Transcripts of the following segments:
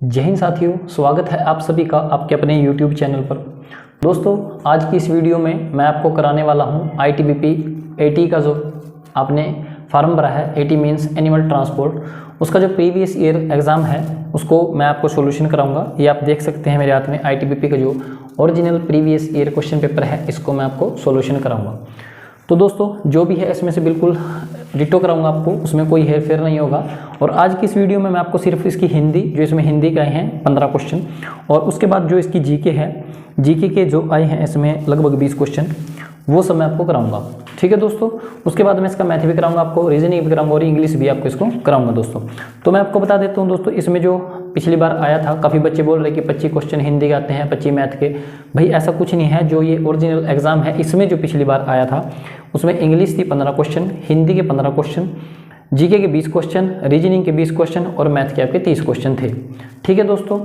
जय हिंद साथियों, स्वागत है आप सभी का आपके अपने YouTube चैनल पर। दोस्तों, आज की इस वीडियो में मैं आपको कराने वाला हूं ITBP 80 का जो आपने फॉर्म भरा है, 80 मीन्स एनिमल ट्रांसपोर्ट, उसका जो प्रीवियस ईयर एग्ज़ाम है उसको मैं आपको सॉल्यूशन कराऊंगा। ये आप देख सकते हैं मेरे हाथ में ITBP का जो original previous year question paper है, इसको मैं आपको सॉल्यूशन कराऊंगा। तो दोस्तों, जो भी है इसमें से बिल्कुल डिटो कराऊंगा आपको, उसमें कोई हेर फेर नहीं होगा। और आज की इस वीडियो में मैं आपको सिर्फ इसकी हिंदी, जो इसमें हिंदी के आए हैं 15 क्वेश्चन, और उसके बाद जो इसकी जीके है, जीके के जो आए हैं इसमें लगभग 20 क्वेश्चन, वो सब मैं आपको कराऊंगा। ठीक है दोस्तों। उसके बाद मैं इसका मैथ भी कराऊंगा आपको, रीजनिंग भी कराऊंगा और इंग्लिश भी आपको इसको कराऊंगा दोस्तों। तो मैं आपको बता देता हूँ दोस्तों, इसमें जो पिछली बार आया था, काफ़ी बच्चे बोल रहे कि 25 क्वेश्चन हिंदी के आते हैं, 25 मैथ के। भाई ऐसा कुछ नहीं है। जो ये ओरिजिनल एग्जाम है इसमें जो पिछली बार आया था उसमें इंग्लिश थी 15 क्वेश्चन, हिंदी के 15 क्वेश्चन, जीके के 20 क्वेश्चन, रीजनिंग के 20 क्वेश्चन और मैथ के आपके 30 क्वेश्चन थे। ठीक है दोस्तों।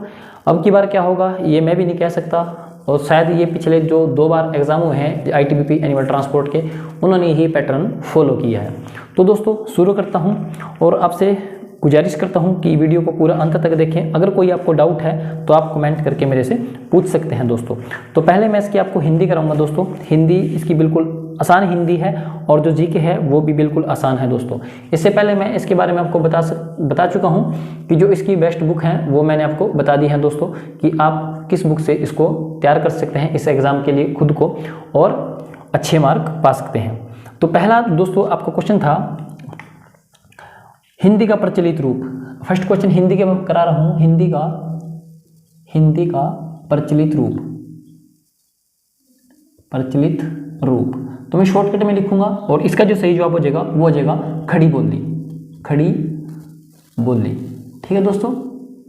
अब की बार क्या होगा ये मैं भी नहीं कह सकता, और शायद ये पिछले जो 2 बार एग्जाम हुए हैं ITBP एनिमल ट्रांसपोर्ट के, उन्होंने ही पैटर्न फॉलो किया है। तो दोस्तों शुरू करता हूँ और आपसे गुजारिश करता हूँ कि वीडियो को पूरा अंत तक देखें। अगर कोई आपको डाउट है तो आप कमेंट करके मेरे से पूछ सकते हैं दोस्तों। तो पहले मैं इसकी आपको हिंदी कराऊंगा दोस्तों। हिंदी इसकी बिल्कुल आसान हिंदी है और जो जीके है वो भी बिल्कुल आसान है दोस्तों। इससे पहले मैं इसके बारे में आपको बता चुका हूँ कि जो इसकी बेस्ट बुक है वो मैंने आपको बता दी है दोस्तों, कि आप किस बुक से इसको तैयार कर सकते हैं इस एग्ज़ाम के लिए खुद को, और अच्छे मार्क पा सकते हैं। तो पहला दोस्तों आपका क्वेश्चन था हिंदी का प्रचलित रूप। फर्स्ट क्वेश्चन हिंदी के मैं करा रहा हूँ, हिंदी का प्रचलित रूप। तो मैं शॉर्टकट में लिखूंगा और इसका जो सही जवाब हो जाएगा वो हो जाएगा खड़ी बोली। ठीक है दोस्तों,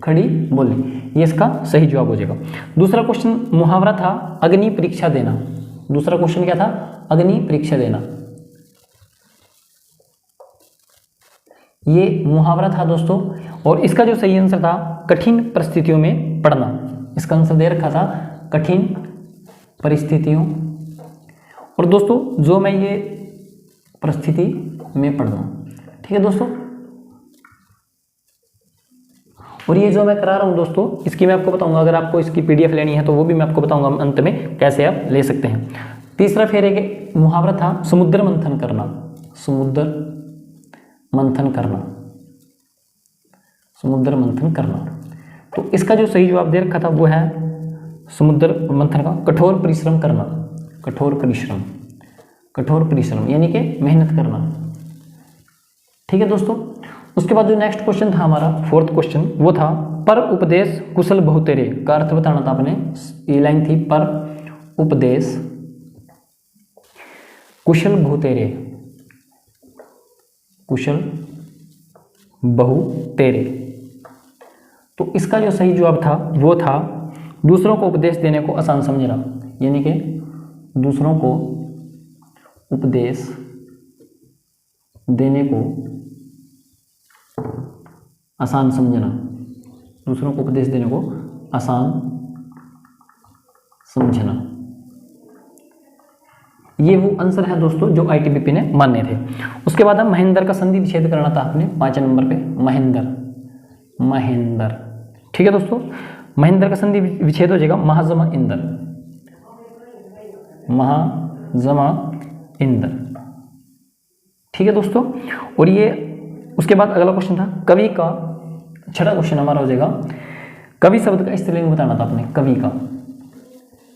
खड़ी बोली, ये इसका सही जवाब हो जाएगा। दूसरा क्वेश्चन मुहावरा था अग्नि परीक्षा देना। दूसरा क्वेश्चन क्या था? अग्नि परीक्षा देना। ये मुहावरा था दोस्तों, और इसका जो सही आंसर था कठिन परिस्थितियों में पढ़ना। इसका आंसर दे रखा था कठिन परिस्थितियों। और दोस्तों जो मैं ये परिस्थिति में पढ़ना, ठीक है दोस्तों। और ये जो मैं करा रहा हूँ दोस्तों, इसकी मैं आपको बताऊंगा, अगर आपको इसकी PDF लेनी है तो वो भी मैं आपको बताऊंगा अंत में कैसे आप ले सकते हैं। तीसरा फिर एक मुहावरा था समुद्र मंथन करना। तो इसका जो सही जवाब दे रखा था वो है समुद्र मंथन का कठोर परिश्रम करना। कठोर परिश्रम यानी कि मेहनत करना। ठीक है दोस्तों। उसके बाद जो नेक्स्ट क्वेश्चन था हमारा, फोर्थ क्वेश्चन, वो था पर उपदेश कुशल बहुतेरे का अर्थ बताना था आपने। ये लाइन थी पर उपदेश कुशल बहुतेरे। तो इसका जो सही जवाब था वो था दूसरों को उपदेश देने को आसान समझना, यानी कि दूसरों को उपदेश देने को आसान समझना। दूसरों को उपदेश देने को आसान समझना, ये वो आंसर है दोस्तों जो ITBP ने माने थे। उसके बाद हम महेंद्र का संधि विच्छेद करना था आपने 5 नंबर पे। महेंद्र। ठीक है दोस्तों। महेंद्र का संधि विच्छेद हो जाएगा महाजमा इंद्र। ठीक है दोस्तों। और ये उसके बाद अगला क्वेश्चन था कवि का, छठा क्वेश्चन हमारा हो जाएगा कवि शब्द का स्त्रीलिंग बताना था आपने।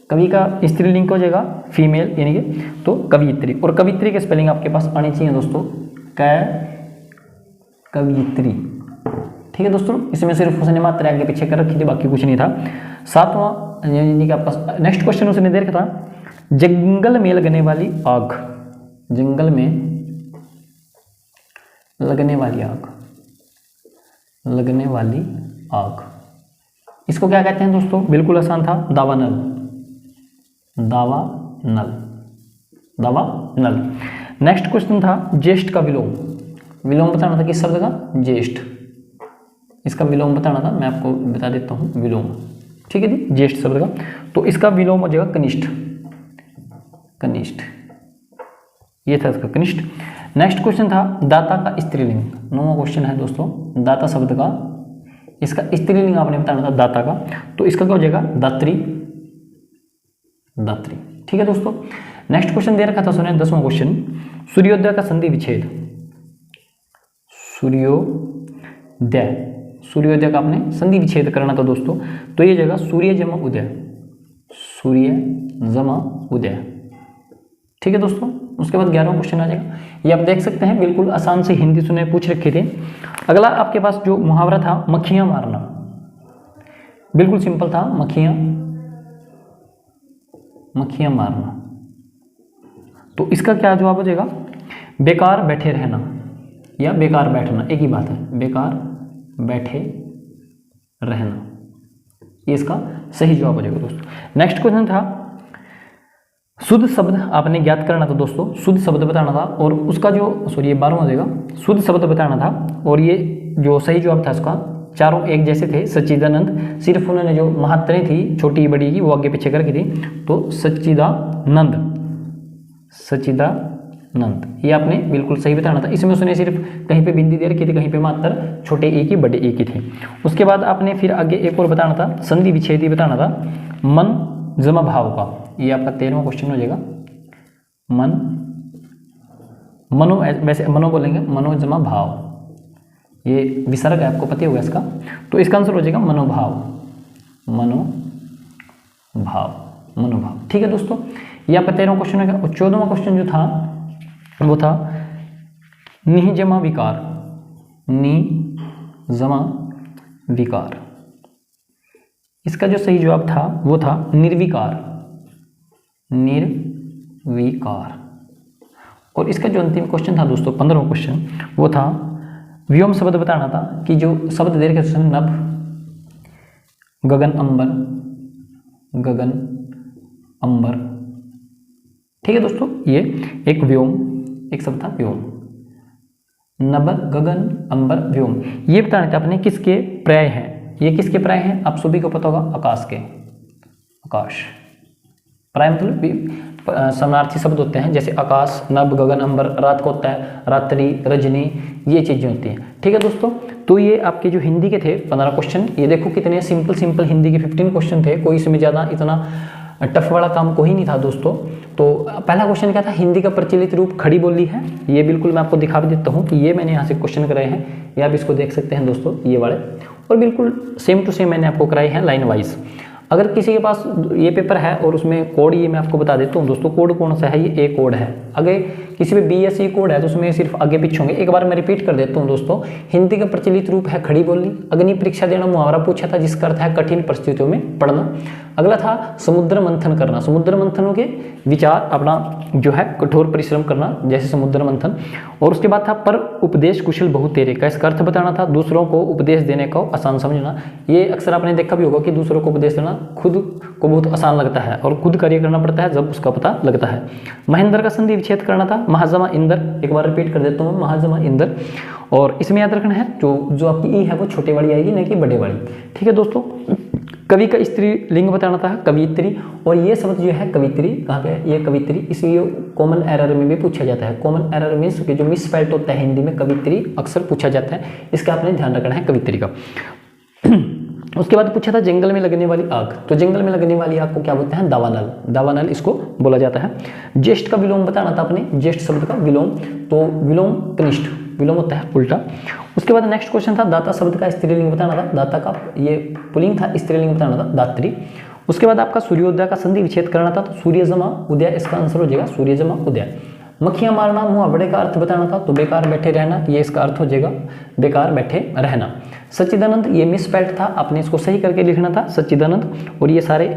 कवि का स्त्रीलिंग हो जाएगा फीमेल, यानी कि तो कवियत्री। और कवियत्री के स्पेलिंग आपके पास आनी चाहिए दोस्तों, कवियत्री। ठीक है दोस्तों। इसमें सिर्फ उसने मात्रा आगे पीछे कर रखी थी, बाकी कुछ नहीं था। सातवां यानी कि आपके पास नेक्स्ट क्वेश्चन उसने दे रखा था जंगल में लगने वाली आग। जंगल में लगने वाली आग, इसको क्या कहते हैं दोस्तों? बिल्कुल आसान था, दावानल। नेक्स्ट क्वेश्चन था ज्येष्ठ का विलोम बताना था। किस शब्द का? ज्येष्ठ। इसका विलोम बताना था, मैं आपको बता देता हूँ विलोम। ठीक है जी, ज्येष्ठ शब्द का। तो इसका विलोम हो जाएगा कनिष्ठ। ये था इसका कनिष्ठ। नेक्स्ट क्वेश्चन था दाता का स्त्रीलिंग। 9वां क्वेश्चन है दोस्तों, दाता शब्द का इसका स्त्रीलिंग आपने बताना था दाता का, तो इसका क्या हो जाएगा दात्री, दात्री। ठीक है दोस्तों, नेक्स्ट क्वेश्चन दे रखा था सुने 10वां क्वेश्चन, सूर्योदय का संधि विच्छेद। सूर्योदय, सूर्योदय का आपने संधि विच्छेद करना था दोस्तों, तो ये जगह सूर्य जमा उदय, सूर्य जमा उदय। ठीक है दोस्तों, उसके बाद 11वां क्वेश्चन आ जाएगा। ये आप देख सकते हैं बिल्कुल आसान से हिंदी सुने पूछ रखे थे। अगला आपके पास जो मुहावरा था मक्खियां मारना, बिल्कुल सिंपल था, मक्खियां, मक्खियां मारना। तो इसका क्या जवाब हो जाएगा, बेकार बैठे रहना या बेकार बैठना, एक ही बात है, बेकार बैठे रहना, ये इसका सही जवाब हो जाएगा दोस्तों। नेक्स्ट क्वेश्चन था शुद्ध शब्द आपने ज्ञात करना था दोस्तों, शुद्ध शब्द बताना था, और उसका जो सॉरी ये 12वां हो जाएगा, शुद्ध शब्द बताना था, और ये जो सही जवाब था इसका चारों एक जैसे थे, सच्चिदानंद, सिर्फ उन्होंने जो मात्रें थी छोटी बड़ी की वो आगे पीछे करके थी, तो सच्चिदानंद, सच्चिदानंद, ये आपने बिल्कुल सही बताना था। इसमें उसने सिर्फ कहीं पे बिंदी दे रखी थी, कहीं पे मात्र छोटे ए की बड़े ए की थे। उसके बाद आपने फिर आगे एक और बताना था, संधि विच्छेदी बताना था, मन जमा भाव का, ये आपका 13वां क्वेश्चन हो जाएगा। मन, मनो, वैसे मनो बोलेंगे, मनो जमा भाव, ये विसर्ग है, आपको पता होगा इसका, तो इसका आंसर हो जाएगा मनोभाव, मनोभाव, मनोभाव। ठीक है दोस्तों, ये आपका 13वां क्वेश्चन है। और 14वां क्वेश्चन जो था वो था नि जमा विकार, नि जमा विकार। इसका जो सही जवाब था वो था निर्विकार, निर्विकार। और इसका जो अंतिम क्वेश्चन था दोस्तों 15वां क्वेश्चन, वो था व्योम शब्द बताना था, कि जो शब्द दे रखे नभ, गगन अंबर, गगन अंबर। ठीक है दोस्तों, ये एक व्योम, एक शब्द था व्योम, नभ गगन अंबर व्योम। ये बताने थे अपने किसके पर्याय हैं, ये किसके पर्याय हैं, आप सभी को पता होगा, आकाश के, आकाश। पर्याय मतलब समानार्थी शब्द होते हैं, जैसे आकाश, नभ, गगन, अंबर, रात को होता है रात्रि, रजनी, ये चीजें होती हैं। ठीक है दोस्तों, तो ये आपके जो हिंदी के थे 15 क्वेश्चन, ये देखो कितने सिंपल सिंपल हिंदी के 15 क्वेश्चन थे, कोई इसमें ज़्यादा इतना टफ वाला काम कोई नहीं था दोस्तों। तो पहला क्वेश्चन क्या था, हिंदी का प्रचलित रूप खड़ी बोली है, ये बिल्कुल मैं आपको दिखा भी देता हूँ कि ये मैंने यहाँ से क्वेश्चन कराए हैं, ये आप इसको देख सकते हैं दोस्तों, ये वाले, और बिल्कुल सेम टू सेम मैंने आपको कराए हैं लाइन वाइज। अगर किसी के पास ये पेपर है और उसमें कोड, ये मैं आपको बता देता हूँ दोस्तों, कोड कौन सा है, ये ए कोड है। अगर किसी में बी या सी कोड है तो उसमें सिर्फ आगे पीछे होंगे। एक बार मैं रिपीट कर देता हूँ दोस्तों, हिंदी का प्रचलित रूप है खड़ी बोली, अग्नि परीक्षा देना मुहावरा पूछा था जिसका अर्थ है कठिन परिस्थितियों में पढ़ना। अगला था समुद्र मंथन करना, समुद्र मंथनों के विचार अपना जो है कठोर परिश्रम करना, जैसे समुद्र मंथन। और उसके बाद था पर उपदेश कुशल बहु तेरे का, इसका अर्थ बताना था दूसरों को उपदेश देने को आसान समझना। ये अक्सर आपने देखा भी होगा कि दूसरों को उपदेश देना खुद को बहुत आसान लगता है और खुद कार्य करना पड़ता है जब उसका पता लगता है। महेंद्र का संधि विच्छेद करना था, महाजमा इंदर, एक बार रिपीट कर देता हूँ, महाजमा इंदर। और इसमें याद रखना है जो आपकी ई है वो छोटे वाली आएगी, नहीं कि बड़े वाली। ठीक है दोस्तों, कवि का स्त्री लिंग बताना था, कवित्री। और ये शब्द जो है कवित्री, कहाँ पे है ये कवित्री, इसलिए कॉमन एरर में भी पूछा जाता है। कॉमन एरर मीन्स जो मिसस्पेल्ड होता है हिंदी में, कवित्री अक्सर पूछा जाता है, इसका आपने ध्यान रखना है कवित्री का। उसके बाद पूछा था जंगल में लगने वाली आग, तो जंगल में लगने वाली आग को क्या बोलते हैं, दावानल, दावानल इसको बोला जाता है। ज्येष्ठ का विलोम बताना था अपने, ज्येष्ठ शब्द का विलोम, तो विलोम कनिष्ठ, विलोम होता है उल्टा। उसके बाद नेक्स्ट क्वेश्चन था दाता शब्द का स्त्रीलिंग बताना था, दाता का ये पुल्लिंग था, स्त्रीलिंग बताना था दात्री। उसके बाद आपका सूर्योदय का संधि विच्छेद करना था, तो सूर्य जमा उदय, इसका आंसर हो जाएगा सूर्य जमा उदय। मक्खियां मारना मुहावरे का अर्थ बताना था, तो बेकार बैठे रहना, ये इसका अर्थ हो जाएगा बेकार बैठे रहना। सच्चिदानंद ये मिसस्पेल्ड था, आपने इसको सही करके लिखना था सच्चिदानंद। और ये सारे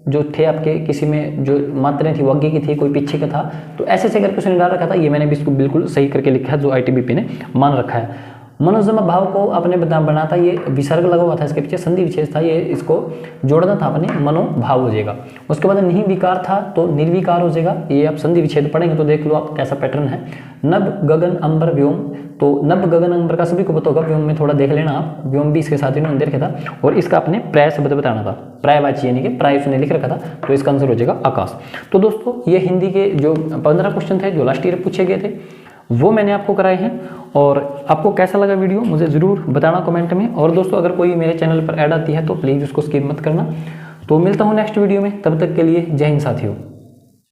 जो थे आपके किसी में जो मात्रें थी वो आगे की थी, कोई पीछे का था, तो ऐसे ऐसे करके उसने डाल रखा था, ये मैंने भी इसको बिल्कुल सही करके लिखा है जो ITBP ने मान रखा है। मनोजमा भाव को आपने बना था, ये विसर्ग लगा हुआ था इसके पीछे, संधि विशेष था, ये इसको जोड़ना था अपने, मनोभाव हो जाएगा। उसके बाद नहीं विकार था तो निर्विकार हो जाएगा, ये आप संधि विच्छेद पढ़ेंगे तो देख लो आप कैसा पैटर्न है। नभ गगन अंबर व्योम, तो नभ गगन अंबर का सभी को पता होगा, व्योम में थोड़ा देख लेना आप, व्योम भी इसके साथ इन्होंने दे रखा था। और इसका अपने प्राय शब्द बताना था, प्रायवाची यानी कि प्राय उसने लिख रखा था, तो इसका आंसर हो जाएगा आकाश। तो दोस्तों ये हिंदी के जो 15 क्वेश्चन थे जो लास्ट ईयर पूछे गए थे, वो मैंने आपको कराए हैं। और आपको कैसा लगा वीडियो मुझे ज़रूर बताना कमेंट में। और दोस्तों अगर कोई मेरे चैनल पर ऐड आती है तो प्लीज़ उसको स्किप मत करना। तो मिलता हूँ नेक्स्ट वीडियो में, तब तक के लिए जय हिंद साथियों।